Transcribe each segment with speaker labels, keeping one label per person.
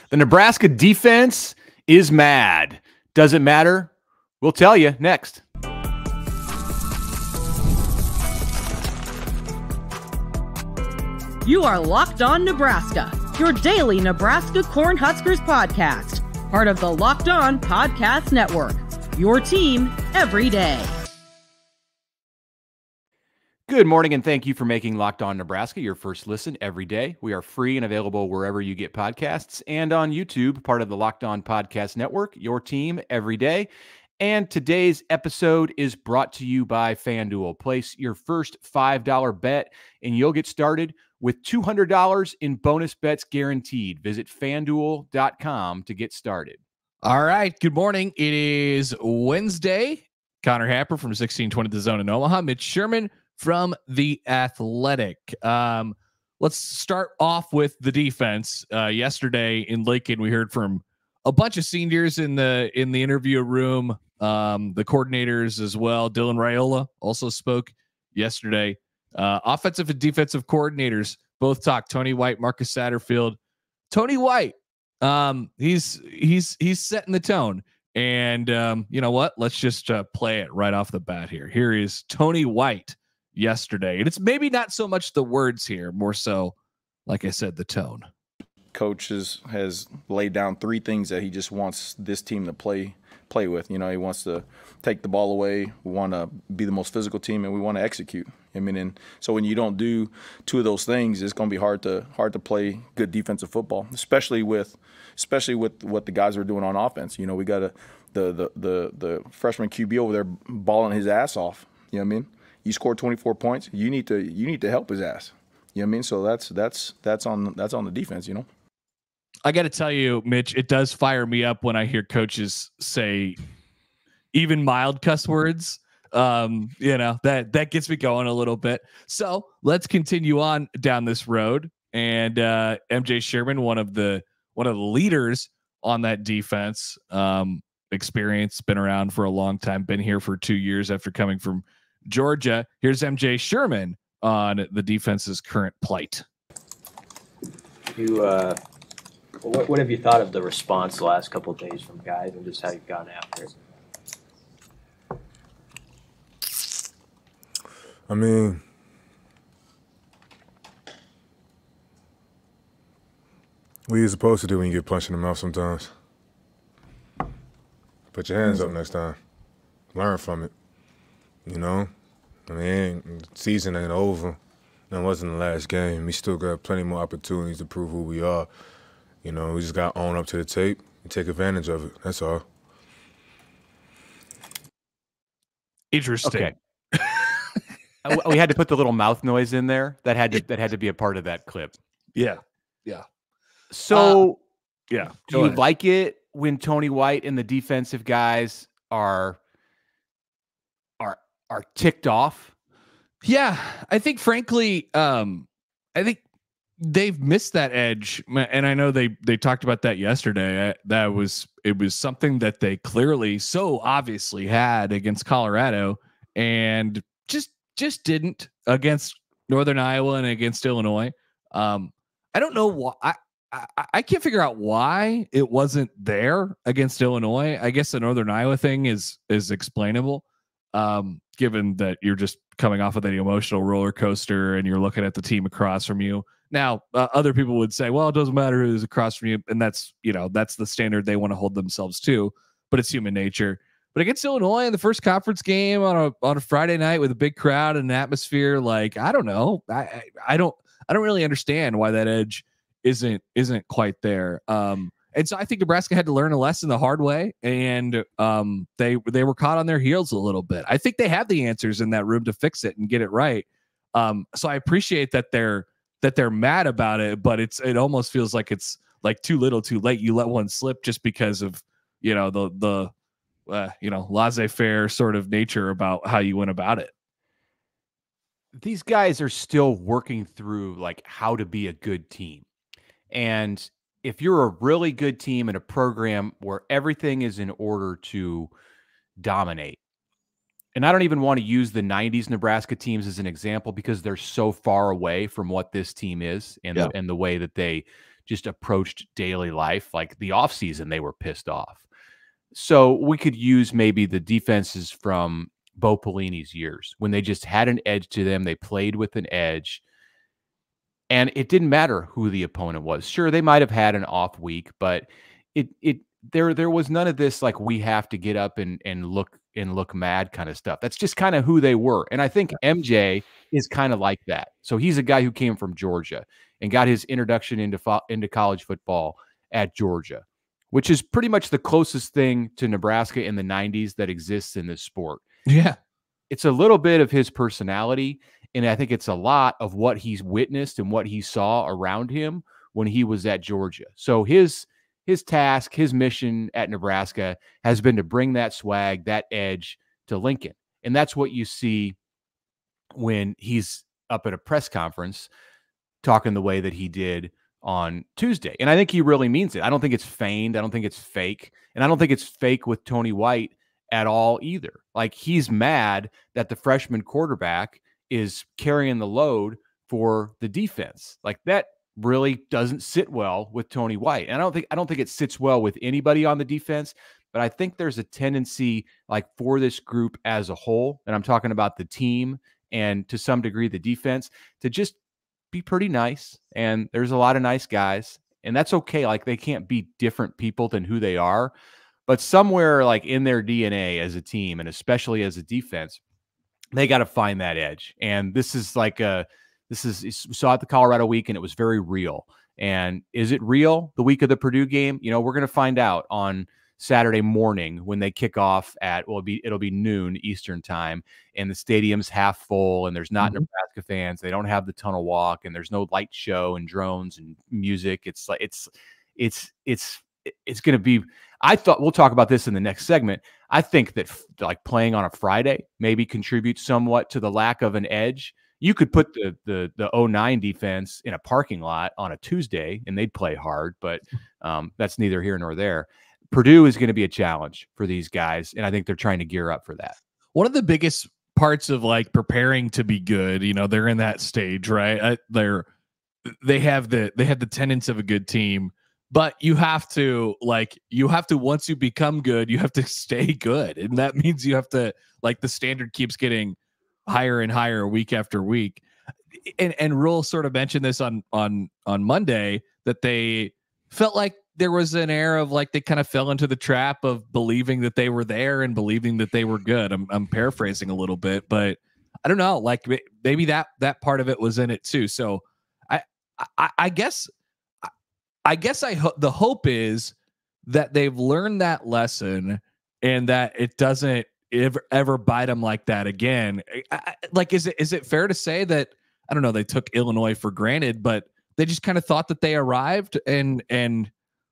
Speaker 1: The Nebraska defense is mad. Does it matter? We'll tell you next.
Speaker 2: You are Locked On Nebraska, your daily Nebraska Cornhuskers podcast. Part of the Locked On Podcast Network, your team every day.
Speaker 1: Good morning, and thank you for making Locked On Nebraska your first listen every day. We are free and available wherever you get podcasts and on YouTube, part of the Locked On Podcast Network, your team every day. And today's episode is brought to you by FanDuel. Place your first $5 bet, and you'll get started with $200 in bonus bets guaranteed. Visit FanDuel.com to get started.
Speaker 3: All right. Good morning. It is Wednesday. Connor Happer from 1620 The Zone in Omaha. Mitch Sherman from The Athletic. Let's start off with the defense. Yesterday in Lincoln, we heard from a bunch of seniors in the interview room, the coordinators as well. Dylan Raiola also spoke yesterday. Offensive and defensive coordinators both talked. Tony White, Marcus Satterfield. Tony White, he's setting the tone. And you know what? Let's just play it right off the bat here. Here is Tony White yesterday. And it's maybe not so much the words here, more so, like I said, the tone.
Speaker 4: Coach has laid down three things that he just wants this team to play with. You know, he wants to take the ball away. We want to be the most physical team, and we want to execute. I mean, and so when you don't do two of those things, it's going to be hard to play good defensive football, especially with what the guys are doing on offense. You know, we got the freshman QB over there balling his ass off. You know what I mean? You scored 24 points. You need to help his ass. You know what I mean? So that's on the defense. You know.
Speaker 3: I got to tell you, Mitch, it does fire me up when I hear coaches say even mild cuss words. You know, that gets me going a little bit. So let's continue on down this road. And MJ Sherman, one of the leaders on that defense, experience, been around for a long time, been here for 2 years after coming from Georgia. Here's MJ Sherman on the defense's current plight.
Speaker 5: What have you thought of the response the last couple of days from guys and just how you've gone after it?
Speaker 6: I mean, what are you supposed to do when you get punched in the mouth sometimes? Put your hands up next time. Learn from it. You know? I mean, the season ain't over. That wasn't the last game. We still got plenty more opportunities to prove who we are. You know, we just got to own up to the tape and take advantage of it. That's all.
Speaker 3: Interesting.
Speaker 1: Okay. We had to put the little mouth noise in there. That had to be a part of that clip.
Speaker 3: Yeah.
Speaker 1: So,
Speaker 3: yeah.
Speaker 1: Do you like it when Tony White and the defensive guys are ticked off?
Speaker 3: Yeah, I think frankly, I think they've missed that edge, and I know they talked about that yesterday. It was something that they clearly, so obviously had against Colorado, and just didn't against Northern Iowa and against Illinois. I don't know why. I can't figure out why it wasn't there against Illinois. I guess the Northern Iowa thing is explainable, given that you're just coming off of the emotional roller coaster and you're looking at the team across from you. Now, other people would say, well, it doesn't matter who's across from you. And that's the standard they want to hold themselves to, but it's human nature. But against Illinois in the first conference game on a Friday night with a big crowd and an atmosphere, like, I don't know. I don't really understand why that edge isn't quite there. And so I think Nebraska had to learn a lesson the hard way, and they were caught on their heels a little bit. I think they have the answers in that room to fix it and get it right. So I appreciate that they're mad about it, but it almost feels like it's like too little, too late. You let one slip just because of the laissez-faire sort of nature about how you went about it.
Speaker 1: These guys are still working through like how to be a good team, and if you're a really good team in a program where everything is in order to dominate, and I don't even want to use the 90s Nebraska teams as an example because they're so far away from what this team is and the way that they just approached daily life. Like the offseason, they were pissed off. So we could use maybe the defenses from Bo Pelini's years when they just had an edge to them. They played with an edge. And it didn't matter who the opponent was. Sure, they might have had an off week, but there was none of this like we have to get up and look mad kind of stuff. That's just kind of who they were. And I think MJ is kind of like that. So he's a guy who came from Georgia and got his introduction into college football at Georgia, which is pretty much the closest thing to Nebraska in the 90s that exists in this sport.
Speaker 3: Yeah.
Speaker 1: It's a little bit of his personality, and I think it's a lot of what he's witnessed and what he saw around him when he was at Georgia. So his task, his mission at Nebraska has been to bring that swag, that edge to Lincoln. And that's what you see when he's up at a press conference talking the way that he did on Tuesday. And I think he really means it. I don't think it's feigned. I don't think it's fake. And I don't think it's fake with Tony White at all either. Like, he's mad that the freshman quarterback is carrying the load for the defense. Like, that really doesn't sit well with Tony White. And I don't think it sits well with anybody on the defense, but I think there's a tendency, like, for this group as a whole, and I'm talking about the team and to some degree the defense, to just be pretty nice. And there's a lot of nice guys, and that's okay. Like, they can't be different people than who they are, but somewhere like in their DNA as a team, and especially as a defense, they got to find that edge. And this is like we saw at the Colorado week, and it was very real. And is it real the week of the Purdue game? You know, we're going to find out on Saturday morning when they kick off at, well, it'll be noon Eastern time, and the stadium's half full, and there's not Nebraska fans. They don't have the tunnel walk, and there's no light show and drones and music. It's like, it's going to be, I thought we'll talk about this in the next segment. I think that like playing on a Friday maybe contributes somewhat to the lack of an edge. You could put the 09 defense in a parking lot on a Tuesday and they'd play hard, but that's neither here nor there. Purdue is going to be a challenge for these guys, and I think they're trying to gear up for that.
Speaker 3: One of the biggest parts of like preparing to be good, you know, they're in that stage, right? They have the tenets of a good team, but you have to once you become good, you have to stay good, and that means you have to, like, the standard keeps getting higher and higher week after week. And Rule sort of mentioned this on Monday, that they felt like there was an air of like they kind of fell into the trap of believing that they were there and believing that they were good. I'm paraphrasing a little bit, but I don't know, like maybe that part of it was in it too. So I guess the hope is that they've learned that lesson and that it doesn't ever bite them like that again. Like, is it fair to say that, I don't know, they took Illinois for granted, but they just kind of thought that they arrived and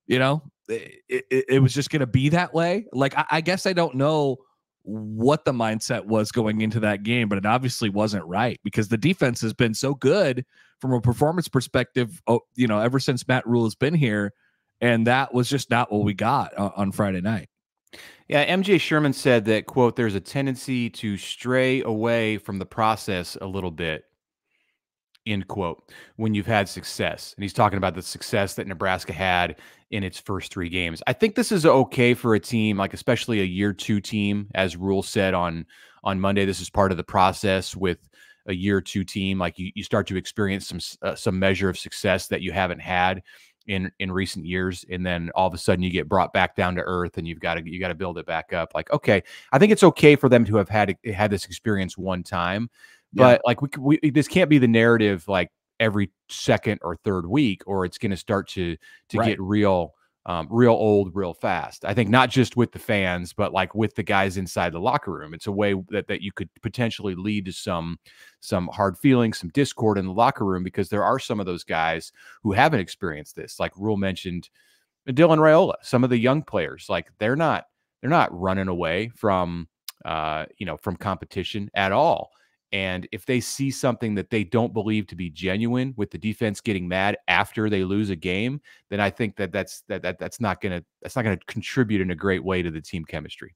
Speaker 3: you know, it was just going to be that way? Like, I guess I don't know what the mindset was going into that game, but it obviously wasn't right, because the defense has been so good from a performance perspective, you know, ever since Matt Rule has been here, and that was just not what we got on Friday night.
Speaker 1: Yeah, MJ Sherman said that, quote, there's a tendency to stray away from the process a little bit, end quote, when you've had success. And he's talking about the success that Nebraska had in its first 3 games. I think this is okay for a team, like especially a year 2 team, as Rule said on Monday. This is part of the process with a year 2 team. Like you start to experience some measure of success that you haven't had in recent years, and then all of a sudden you get brought back down to earth, and you got to build it back up. Like, okay, I think it's okay for them to have had this experience one time, but like we this can't be the narrative like every second or third week, or it's going to start to get real old real fast. I think not just with the fans, but like with the guys inside the locker room. It's a way that you could potentially lead to some hard feelings, some discord in the locker room, because there are some of those guys who haven't experienced this. Like Rule mentioned, Dylan Raiola, some of the young players, like they're not running away from from competition at all. And if they see something that they don't believe to be genuine, with the defense getting mad after they lose a game, then I think that's not going to contribute in a great way to the team chemistry.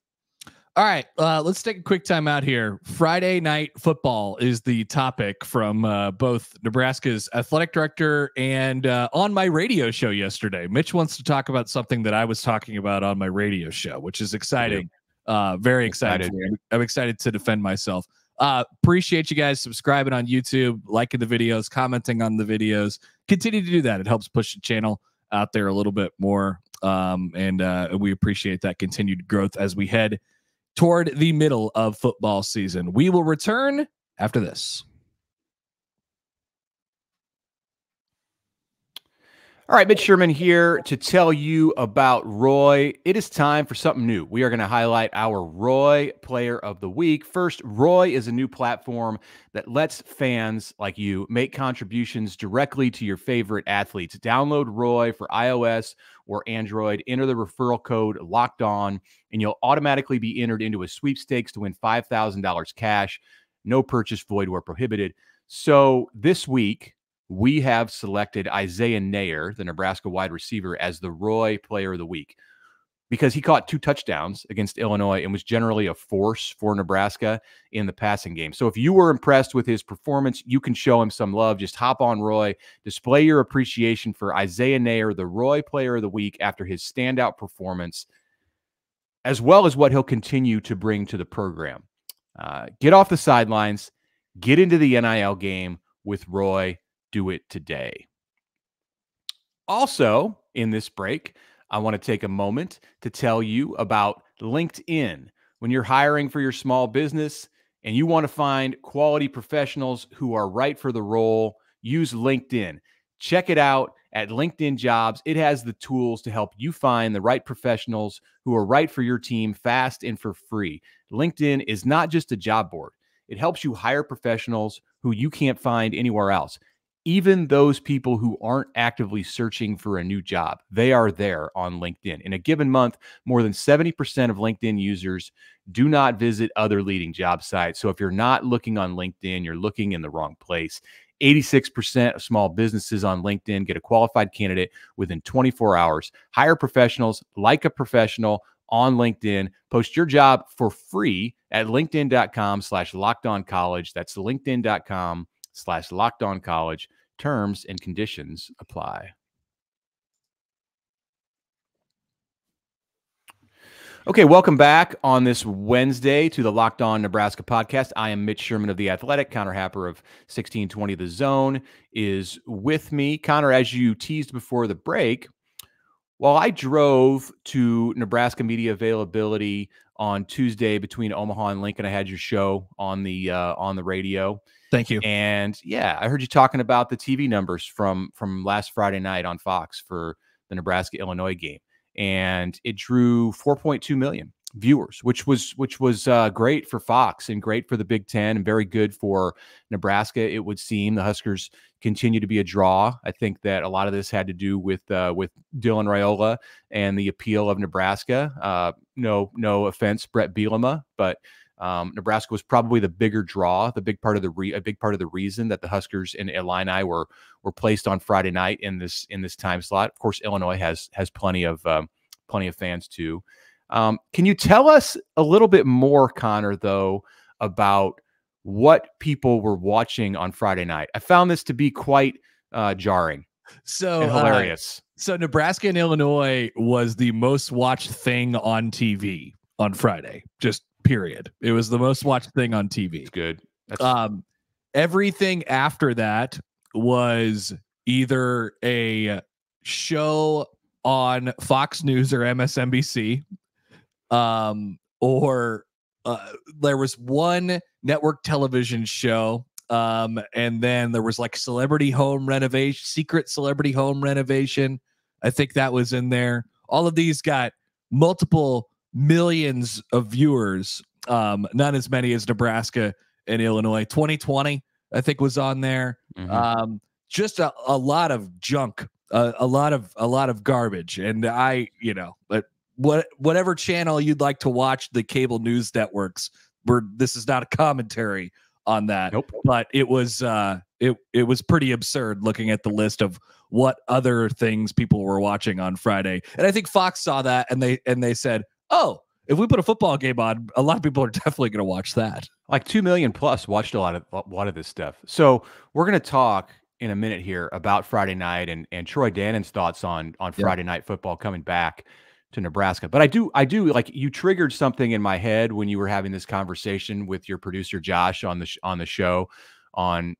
Speaker 3: All right, let's take a quick time out here. Friday night football is the topic from both Nebraska's athletic director and on my radio show yesterday. Mitch wants to talk about something that I was talking about on my radio show, which is exciting. Very excited. I'm excited to defend myself. Appreciate you guys subscribing on YouTube, liking the videos, commenting on the videos. Continue to do that. It helps push the channel out there a little bit more. And we appreciate that continued growth as we head toward the middle of football season. We will return after this.
Speaker 1: All right, Mitch Sherman here to tell you about Roy. It is time for something new. We are going to highlight our Roy Player of the Week. First, Roy is a new platform that lets fans like you make contributions directly to your favorite athletes. Download Roy for iOS or Android. Enter the referral code Locked On, and you'll automatically be entered into a sweepstakes to win $5,000 cash. No purchase void where prohibited. So this week, we have selected Isaiah Nair, the Nebraska wide receiver, as the Roy Player of the Week because he caught 2 touchdowns against Illinois and was generally a force for Nebraska in the passing game. So if you were impressed with his performance, you can show him some love. Just hop on Roy, display your appreciation for Isaiah Nair, the Roy Player of the Week, after his standout performance, as well as what he'll continue to bring to the program. Get off the sidelines, get into the NIL game with Roy. Do it today. Also, in this break, I want to take a moment to tell you about LinkedIn. When you're hiring for your small business and you want to find quality professionals who are right for the role, use LinkedIn. Check it out at LinkedIn Jobs. It has the tools to help you find the right professionals who are right for your team fast and for free. LinkedIn is not just a job board. It helps you hire professionals who you can't find anywhere else. Even those people who aren't actively searching for a new job, they are there on LinkedIn. In a given month, more than 70% of LinkedIn users do not visit other leading job sites. So if you're not looking on LinkedIn, you're looking in the wrong place. 86% of small businesses on LinkedIn get a qualified candidate within 24 hours. Hire professionals like a professional on LinkedIn. Post your job for free at linkedin.com/lockedoncollege. That's linkedin.com/lockedoncollege. Terms and conditions apply. Okay, welcome back on this Wednesday to the Locked On Nebraska podcast. I am Mitch Sherman of The Athletic. Connor Happer of 1620 The Zone is with me. Connor, as you teased before the break, while I drove to Nebraska media availability on Tuesday between Omaha and Lincoln, I had your show on the radio.
Speaker 3: Thank you.
Speaker 1: And yeah, I heard you talking about the TV numbers from last Friday night on Fox for the Nebraska Illinois game, and it drew 4.2 million viewers, which was great for Fox and great for the Big Ten and very good for Nebraska. It would seem the Huskers continue to be a draw. I think that a lot of this had to do with Dylan Raiola and the appeal of Nebraska. No offense, Brett Bielema, but Nebraska was probably the bigger draw, a big part of the reason that the Huskers and Illini were placed on Friday night in this time slot. Of course, Illinois has plenty of fans too. Can you tell us a little bit more, Connor, though, about what people were watching on Friday night? I found this to be quite jarring. And hilarious.
Speaker 3: So Nebraska and Illinois was the most watched thing on TV on Friday. Just period. It was the most watched thing on TV.
Speaker 1: It's good.
Speaker 3: Everything after that was either a show on Fox News or MSNBC, or there was one network television show, and then there was like secret celebrity home renovation. I think that was in there. All of these got multiple millions of viewers, not as many as Nebraska and Illinois. 2020, I think, was on there. Mm-hmm. Just a lot of junk, a lot of garbage. And whatever channel you'd like to watch the cable news networks, this is not a commentary on that.
Speaker 1: Nope.
Speaker 3: But it was pretty absurd looking at the list of what other things people were watching on Friday. And I think Fox saw that and they said, oh, if we put a football game on, a lot of people are definitely going to watch that.
Speaker 1: Like 2 million plus watched a lot of this stuff. So we're going to talk in a minute here about Friday night and Troy Dannen's thoughts on Friday night football coming back to Nebraska. But I do like, you triggered something in my head when you were having this conversation with your producer Josh on the show on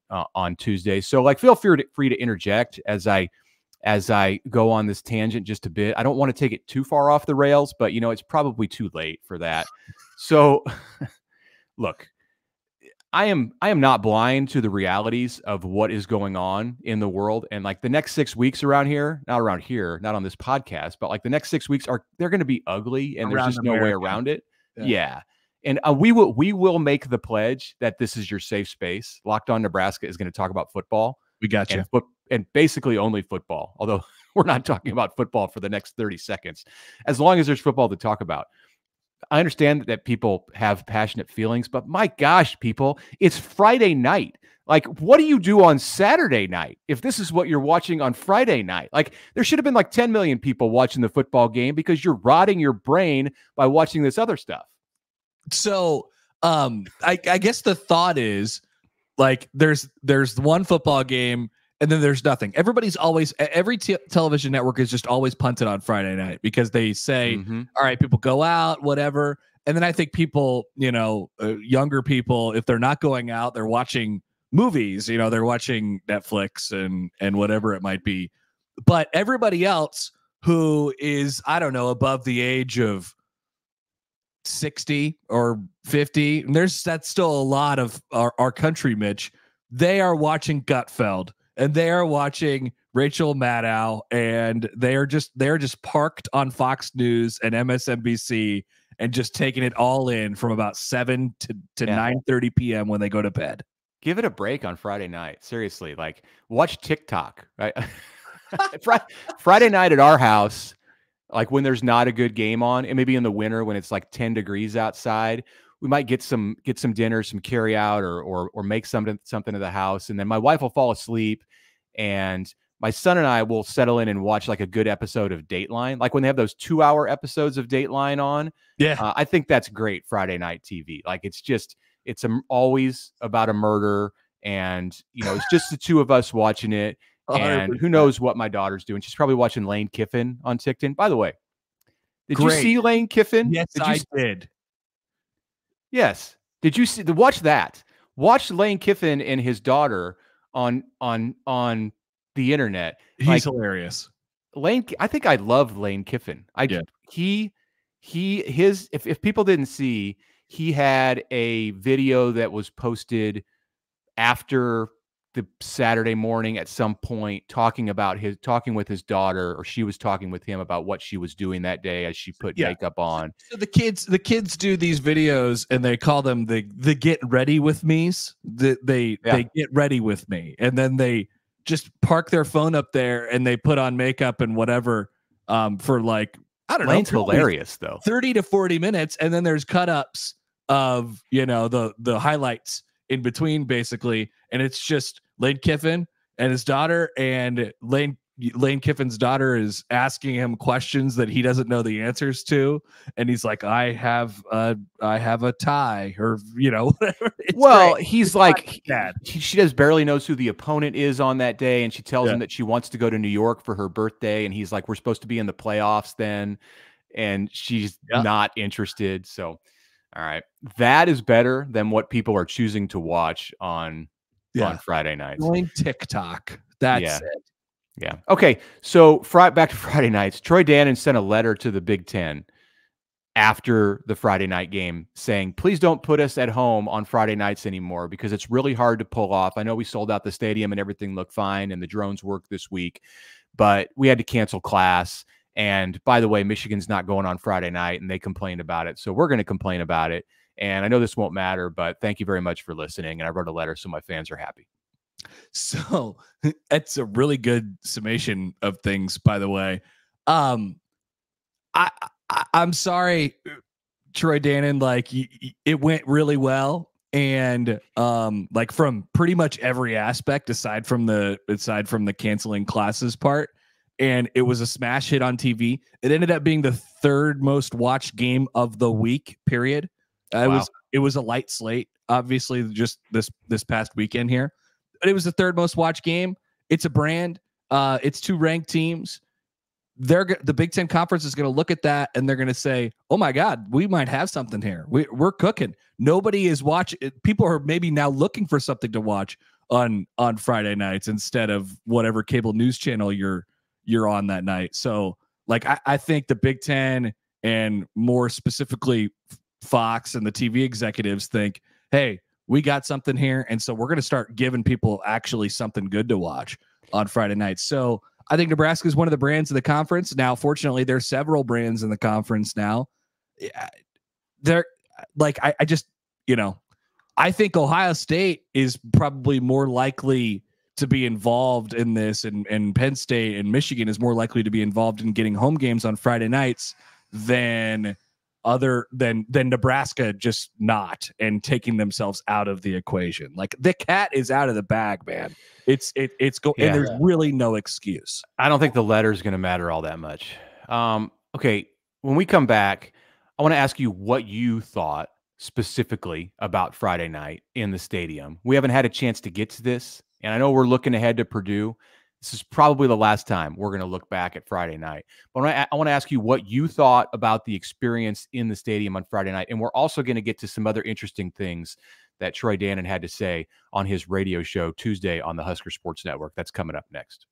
Speaker 1: Tuesday. So like, feel free to interject as I go on this tangent just a bit. I don't want to take it too far off the rails, but it's probably too late for that. So look, I am not blind to the realities of what is going on in the world. And like the next 6 weeks not on this podcast, but like the next 6 weeks they're going to be ugly, and there's just no way around it. Yeah. And we will make the pledge that this is your safe space. Locked On Nebraska is going to talk about football.
Speaker 3: We got you.
Speaker 1: And basically only football, although we're not talking about football for the next 30 seconds, as long as there's football to talk about. I understand that people have passionate feelings, but my gosh, people, it's Friday night. Like, what do you do on Saturday night if this is what you're watching on Friday night? Like, there should have been like 10 million people watching the football game because you're rotting your brain by watching this other stuff. So
Speaker 3: I guess the thought is, like, there's one football game and then there's nothing. Every television network is just always punted on Friday night because they say, all right, people go out, whatever. And then I think people, younger people, if they're not going out, they're watching movies, they're watching Netflix and whatever it might be. But everybody else who is, I don't know, above the age of 60 or 50, and that's still a lot of our country, Mitch, they are watching Gutfeld. And they are watching Rachel Maddow, and they're just parked on Fox News and MSNBC and just taking it all in from about 7 to 9:30 p.m. when they go to bed.
Speaker 1: Give it a break on Friday night. Seriously, like, watch TikTok. Right? Friday night at our house, like when there's not a good game on, and maybe in the winter when it's like 10 degrees outside, we might get some dinner, some carry out, or make something to the house. And then my wife will fall asleep, and my son and I will settle in and watch like a good episode of Dateline. Like when they have those 2-hour episodes of Dateline on. Yeah. I think that's great Friday night TV. Like it's always about a murder, and it's just the two of us watching it. And who knows what my daughter's doing. She's probably watching Lane Kiffin on TikTok. By the way, did you see Lane Kiffin?
Speaker 3: Yes, I did.
Speaker 1: Yes. Did you see watch that? Watch Lane Kiffin and his daughter on the internet.
Speaker 3: He's hilarious.
Speaker 1: I think I love Lane Kiffin. If people didn't see, he had a video that was posted after the Saturday morning at some point talking with his daughter, or she was talking with him about what she was doing that day as she put makeup on.
Speaker 3: So the kids do these videos and they call them the get ready with me's. They get ready with me, and then they just park their phone up there and they put on makeup and whatever for like, I don't know.
Speaker 1: Lane's hilarious though.
Speaker 3: 30 to 40 minutes, and then there's cut-ups of the highlights in between, basically, and it's just Lane Kiffin and his daughter, and Lane Kiffin's daughter is asking him questions that he doesn't know the answers to, and he's like, I have a tie, or whatever.
Speaker 1: Great. He's like, she just barely knows who the opponent is on that day, and she tells him that she wants to go to New York for her birthday, and he's like, we're supposed to be in the playoffs then, and she's not interested. So all right, that is better than what people are choosing to watch on Friday nights.
Speaker 3: Join TikTok. That's it.
Speaker 1: Yeah. Okay. So back to Friday nights. Troy Dannen sent a letter to the Big Ten after the Friday night game saying, please don't put us at home on Friday nights anymore because it's really hard to pull off. I know we sold out the stadium and everything looked fine and the drones worked this week, but we had to cancel class. And by the way, Michigan's not going on Friday night, and they complained about it. So we're going to complain about it. And I know this won't matter, but thank you very much for listening. And I wrote a letter so my fans are happy.
Speaker 3: So that's a really good summation of things, by the way. I'm sorry, Troy Dannen, like it went really well. And like from pretty much every aspect, aside from the canceling classes part. and it was a smash hit on TV. It ended up being the third most watched game of the week, period.
Speaker 1: Wow.
Speaker 3: It was a light slate, obviously, just this past weekend here. But it was the third most watched game. It's a brand. It's 2 ranked teams. The Big Ten Conference is going to look at that and they're going to say, "Oh my God, we might have something here. We're cooking." Nobody is watching. People are maybe now looking for something to watch on Friday nights instead of whatever cable news channel you're on that night. So, like, I think the Big Ten and more specifically Fox and the TV executives think, "Hey, we got something here," and so we're going to start giving people actually something good to watch on Friday nights. So I think Nebraska is one of the brands in the conference. Now, fortunately, there's several brands in the conference now. They're like, I just, I think Ohio State is probably more likely to be involved in this, and Penn State and Michigan is more likely to be involved in getting home games on Friday nights than Nebraska just not and taking themselves out of the equation. Like, the cat is out of the bag, man. And there's really no excuse.
Speaker 1: I don't think the letter is going to matter all that much. Okay, when we come back, I want to ask you what you thought specifically about Friday night in the stadium. We haven't had a chance to get to this, and I know we're looking ahead to Purdue. This is probably the last time we're going to look back at Friday night. But I want to ask you what you thought about the experience in the stadium on Friday night. And we're also going to get to some other interesting things that Troy Dannen had to say on his radio show Tuesday on the Husker Sports Network. That's coming up next.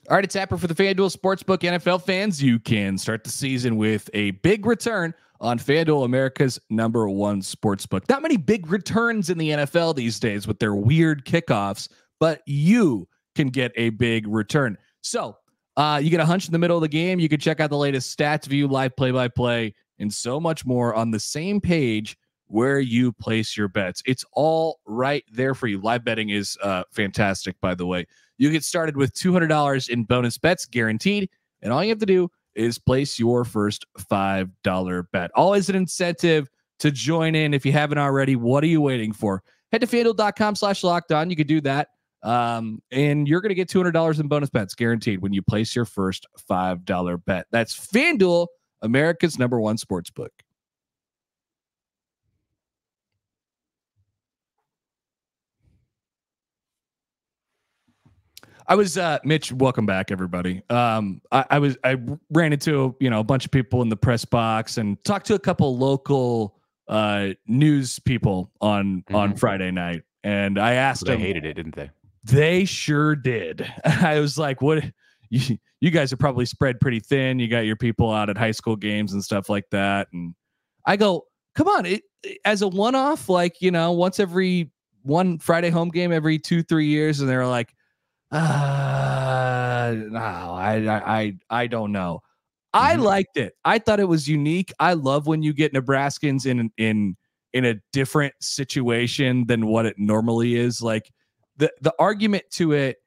Speaker 3: All right, it's Apper for the FanDuel Sportsbook. NFL fans, you can start the season with a big return on FanDuel, America's #1 sportsbook. Not many big returns in the NFL these days with their weird kickoffs, but you can get a big return. So you get a hunch in the middle of the game. You can check out the latest stats, view, live play-by-play, and so much more on the same page where you place your bets. It's all right there for you. Live betting is fantastic, by the way. You get started with $200 in bonus bets guaranteed, and all you have to do is place your first $5 bet. Always an incentive to join in. If you haven't already, what are you waiting for? Head to FanDuel.com/lockedon. You could do that. And you're going to get $200 in bonus bets guaranteed when you place your first $5 bet. That's FanDuel, America's #1 sportsbook. I was Mitch. Welcome back, everybody. I ran into a bunch of people in the press box and talked to a couple local news people on Friday night, and I asked them.
Speaker 1: They hated it, didn't they?
Speaker 3: They sure did. I was like, "What? You guys are probably spread pretty thin. You got your people out at high school games and stuff like that." And I go, "Come on, as a one-off, like once every one Friday home game every 2-3 years," and they're like, no, I don't know. I liked it. I thought it was unique. I love when you get Nebraskans in a different situation than what it normally is. Like, the argument to it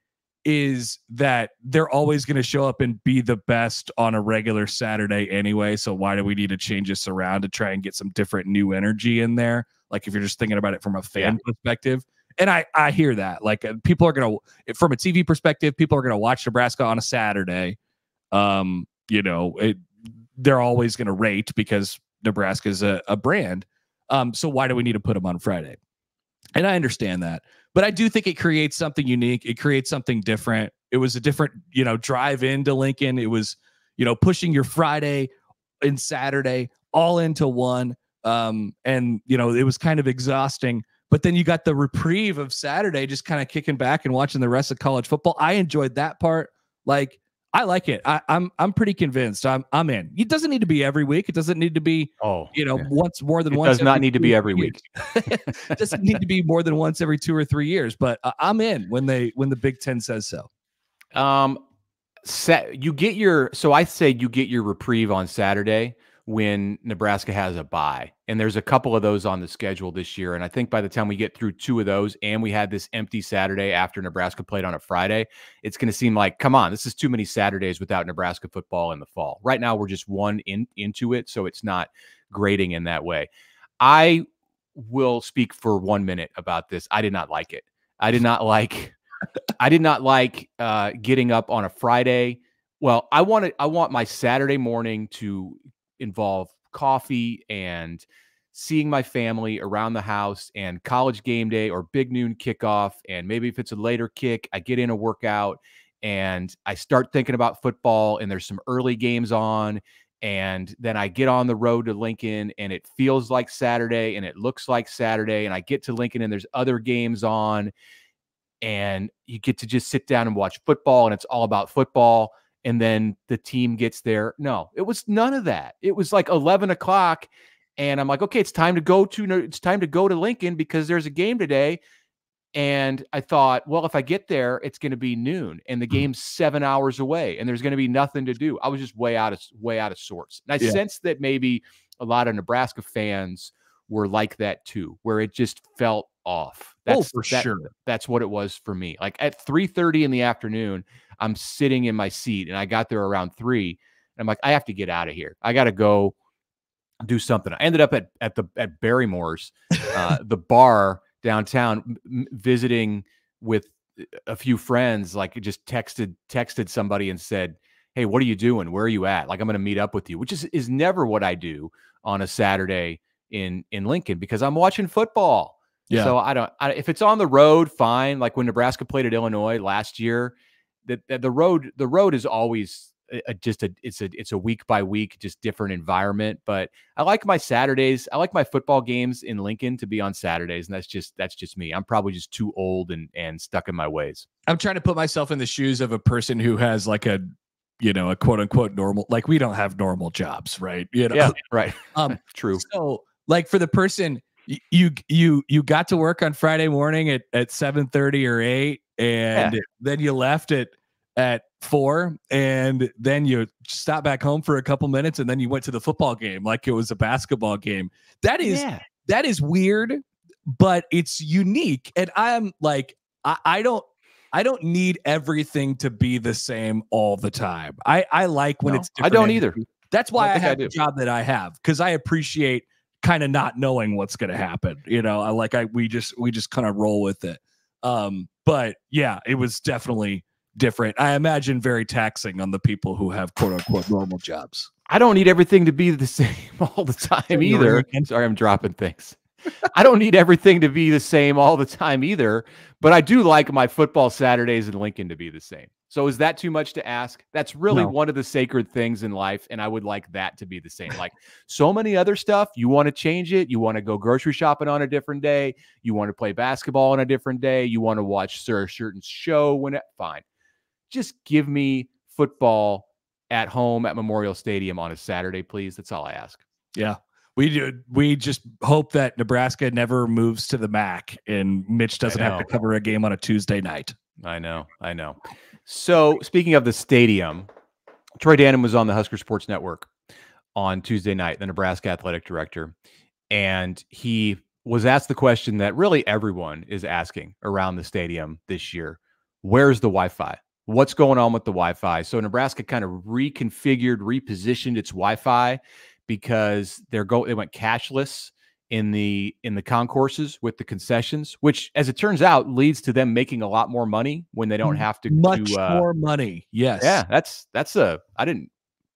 Speaker 3: is that they're always going to show up and be the best on a regular Saturday anyway. So why do we need to change this around to try and get some different new energy in there? Like, if you're just thinking about it from a fan perspective. And I hear that. Like, people are going to, from a TV perspective, people are going to watch Nebraska on a Saturday. They're always going to rate because Nebraska is a brand. So why do we need to put them on Friday? And I understand that. But I do think it creates something unique. It creates something different. It was a different, drive into Lincoln. It was, pushing your Friday and Saturday all into one. And it was kind of exhausting. But then you got the reprieve of Saturday, just kind of kicking back and watching the rest of college football. I enjoyed that part. Like, I like it. I'm pretty convinced. I'm in. It doesn't need to be every week. It doesn't need to be once more than once.
Speaker 1: It does not need to be every week.
Speaker 3: It doesn't need to be more than once every 2 or 3 years. But I'm in when the Big Ten says so.
Speaker 1: I say you get your reprieve on Saturday when Nebraska has a bye. And there's a couple of those on the schedule this year. And I think by the time we get through 2 of those and we had this empty Saturday after Nebraska played on a Friday, it's going to seem like, come on, this is too many Saturdays without Nebraska football in the fall. Right now, we're just one into it, so it's not grating in that way. I will speak for 1 minute about this. I did not like it. I did not like I did not like getting up on a Friday. Well, I want my Saturday morning to involve coffee and seeing my family around the house and college game day or big noon kickoff. And maybe if it's a later kick, I get in a workout and I start thinking about football and there's some early games on. And then I get on the road to Lincoln and it feels like Saturday and it looks like Saturday. And I get to Lincoln and there's other games on and you get to just sit down and watch football and it's all about football. And then the team gets there. No, it was none of that. It was like 11 o'clock. And I'm like, okay, it's time to go to Lincoln because there's a game today. And I thought, well, if I get there, it's going to be noon and the game's 7 hours away and there's going to be nothing to do. I was just way out of sorts. And I sensed that maybe a lot of Nebraska fans were like that too, where it just felt off.
Speaker 3: Sure.
Speaker 1: That's what it was for me. Like at 3:30 in the afternoon, I'm sitting in my seat and I got there around 3. And I'm like, I have to get out of here. I got to go do something. I ended up at Barrymore's, the bar downtown, visiting with a few friends. Like just texted somebody and said, "Hey, what are you doing? Where are you at? Like I'm going to meet up with you," which is never what I do on a Saturday in Lincoln because I'm watching football.
Speaker 3: Yeah.
Speaker 1: So if it's on the road, fine. Like when Nebraska played at Illinois last year, the road is always it's a week by week, just different environment. But I like my Saturdays. I like my football games in Lincoln to be on Saturdays. And that's just me. I'm probably just too old and stuck in my ways.
Speaker 3: I'm trying to put myself in the shoes of a person who has like a quote unquote normal, like we don't have normal jobs, right?
Speaker 1: Yeah, right. True.
Speaker 3: So like for the person, you got to work on Friday morning at 7:30 or 8, and then you left at 4, and then you stopped back home for a couple minutes, and then you went to the football game like it was a basketball game. That is weird, but it's unique. And I'm like, I don't need everything to be the same all the time. I like when it's different.
Speaker 1: I don't either.
Speaker 3: That's why I have the job that I have, because I appreciate kind of not knowing what's going to happen. We just kind of roll with it. But yeah, it was definitely different. I imagine very taxing on the people who have quote unquote normal jobs.
Speaker 1: I don't need everything to be the same all the time either. Sorry, I'm dropping things. I don't need everything to be the same all the time either, but I do like my football Saturdays in Lincoln to be the same. So is that too much to ask? That's really one of the sacred things in life, and I would like that to be the same. Like so many other stuff, you want to change it. You want to go grocery shopping on a different day. You want to play basketball on a different day. You want to watch a certain show fine. Just give me football at home at Memorial Stadium on a Saturday, please. That's all I ask.
Speaker 3: Yeah. We just hope that Nebraska never moves to the MAC and Mitch doesn't have to cover a game on a Tuesday night.
Speaker 1: I know. So speaking of the stadium, Troy Dannen was on the Husker Sports Network on Tuesday night, the Nebraska athletic director, and he was asked the question that really everyone is asking around the stadium this year. Where's the Wi-Fi? What's going on with the Wi-Fi? So Nebraska kind of repositioned its Wi-Fi because they went cashless in the concourses with the concessions, which, as it turns out, leads to them making a lot more money when they don't have to
Speaker 3: much more money. Yes,
Speaker 1: yeah, I didn't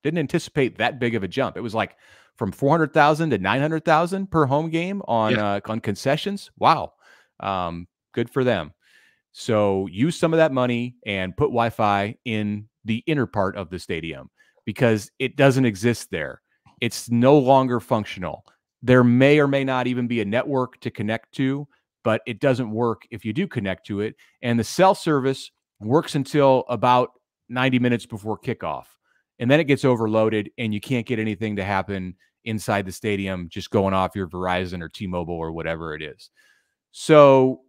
Speaker 1: anticipate that big of a jump. It was like from 400,000 to 900,000 per home game on concessions. Wow, good for them. So use some of that money and put Wi-Fi in the inner part of the stadium because it doesn't exist there. It's no longer functional. There may or may not even be a network to connect to, but it doesn't work if you do connect to it. And the cell service works until about 90 minutes before kickoff. And then it gets overloaded and you can't get anything to happen inside the stadium just going off your Verizon or T-Mobile or whatever it is. So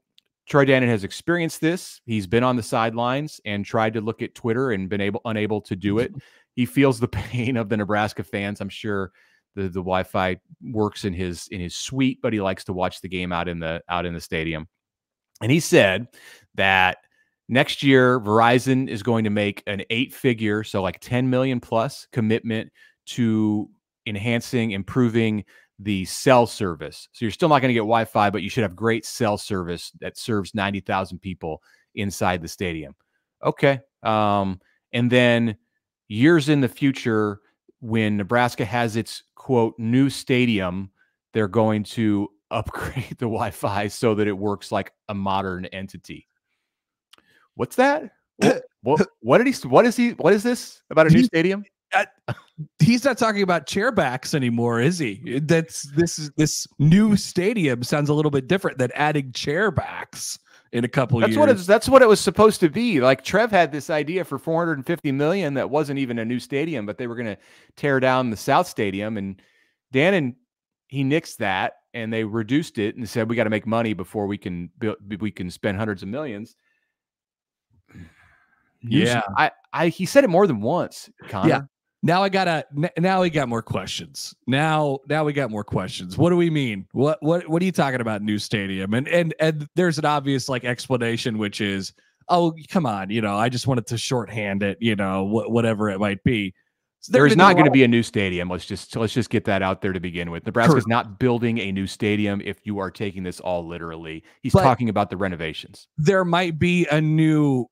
Speaker 1: Troy Dannen has experienced this. He's been on the sidelines and tried to look at Twitter and been unable to do it. He feels the pain of the Nebraska fans. I'm sure the Wi-Fi works in his suite, but he likes to watch the game out in the stadium. And he said that next year Verizon is going to make an 8-figure, so like 10 million plus commitment to improving the cell service. So you're still not going to get Wi-Fi, but you should have great cell service that serves 90,000 people inside the stadium. Okay. And then years in the future, when Nebraska has its quote new stadium, they're going to upgrade the Wi-Fi so that it works like a modern entity. What's that? What is this about a new stadium?
Speaker 3: He's not talking about chairbacks anymore, is he? This new stadium sounds a little bit different than adding chairbacks in a couple years.
Speaker 1: That's what it was supposed to be. Like Trev had this idea for $450 million that wasn't even a new stadium, but they were going to tear down the South Stadium, and Dannen, he nixed that, and they reduced it and said we got to make money before we can spend hundreds of millions.
Speaker 3: Yeah,
Speaker 1: he said it more than once, Connor.
Speaker 3: Yeah. Now we got more questions. Now we got more questions. What do we mean? What are you talking about, new stadium? And there's an obvious like explanation, which is, oh, come on, I just wanted to shorthand it, whatever it might be. So
Speaker 1: there's not going to be a new stadium. Let's just get that out there to begin with. Nebraska's not building a new stadium. If you are taking this all literally, he's talking about the renovations.
Speaker 3: There might be a new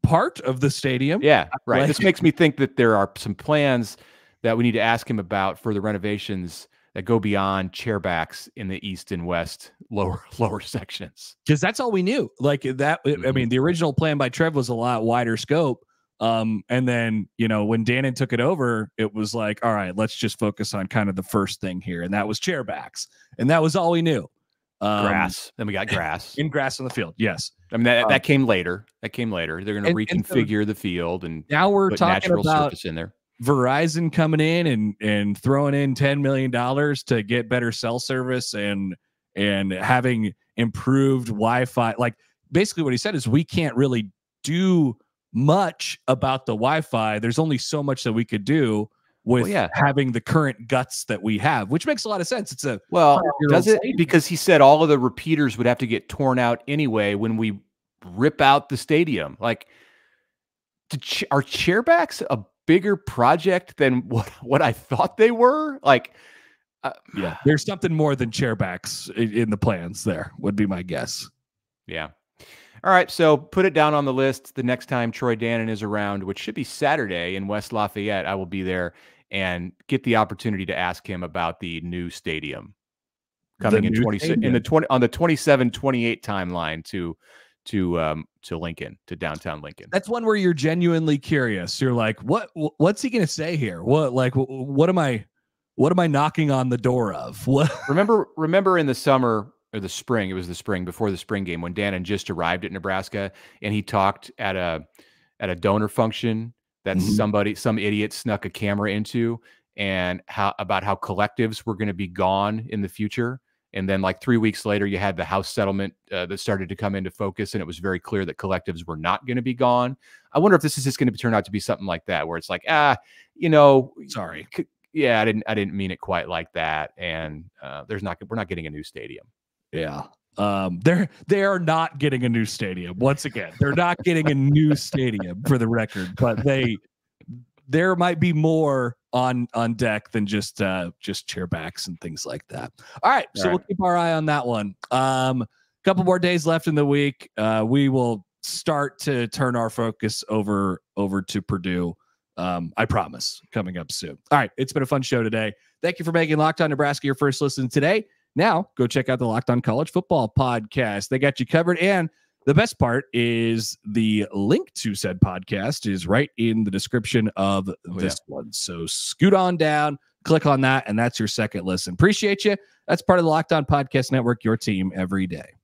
Speaker 3: part of the stadium.
Speaker 1: Yeah, right. This makes me think that there are some plans that we need to ask him about for the renovations that go beyond chairbacks in the east and west lower sections.
Speaker 3: Because that's all we knew. Like that. I mean, the original plan by Trev was a lot wider scope. And then, when Dannen took it over, it was like, all right, let's just focus on kind of the first thing here. And that was chairbacks. And that was all we knew.
Speaker 1: Grass. Then we got grass.
Speaker 3: In grass on the field. Yes.
Speaker 1: I mean, that came later. They're going to reconfigure the field, and
Speaker 3: now we're talking
Speaker 1: natural
Speaker 3: about
Speaker 1: surface in there.
Speaker 3: Verizon coming in and throwing in $10 million to get better cell service and having improved Wi-Fi. Like basically what he said is we can't really do much about the Wi-Fi. There's only so much that we could do with having the current guts that we have, which makes a lot of sense. It's
Speaker 1: does it? Because he said all of the repeaters would have to get torn out anyway when we rip out the stadium. Like, are chairbacks a bigger project than what I thought they were? Like,
Speaker 3: there's something more than chairbacks in the plans. There would be my guess.
Speaker 1: Yeah. All right, so put it down on the list. The next time Troy Dannen is around, which should be Saturday in West Lafayette, I will be there and get the opportunity to ask him about the new stadium coming on the 27-28 timeline to Lincoln, to downtown Lincoln.
Speaker 3: That's one where you're genuinely curious. You're like, what's he going to say here? What am I knocking on the door of? What?
Speaker 1: Remember in the summer or the spring, it was the spring before the spring game when Dannen just arrived at Nebraska, and he talked at a donor function that some idiot snuck a camera into, and about how collectives were going to be gone in the future. And then like 3 weeks later, you had the House settlement that started to come into focus, and it was very clear that collectives were not going to be gone. I wonder if this is just going to turn out to be something like that, where it's like,
Speaker 3: sorry.
Speaker 1: Yeah, I didn't mean it quite like that. And we're not getting a new stadium.
Speaker 3: Yeah. They are not getting a new stadium. Once again, they're not getting a new stadium, for the record, but there might be more on deck than just chairbacks and things like that. All right. So we'll keep our eye on that one. Couple more days left in the week. We will start to turn our focus over to Purdue. I promise, coming up soon. All right. It's been a fun show today. Thank you for making Locked On Nebraska your first listen today. Now, go check out the Locked On College Football podcast. They got you covered. And the best part is the link to said podcast is right in the description of this one. So scoot on down, click on that, and that's your second listen. Appreciate you. That's part of the Locked On Podcast Network, your team every day.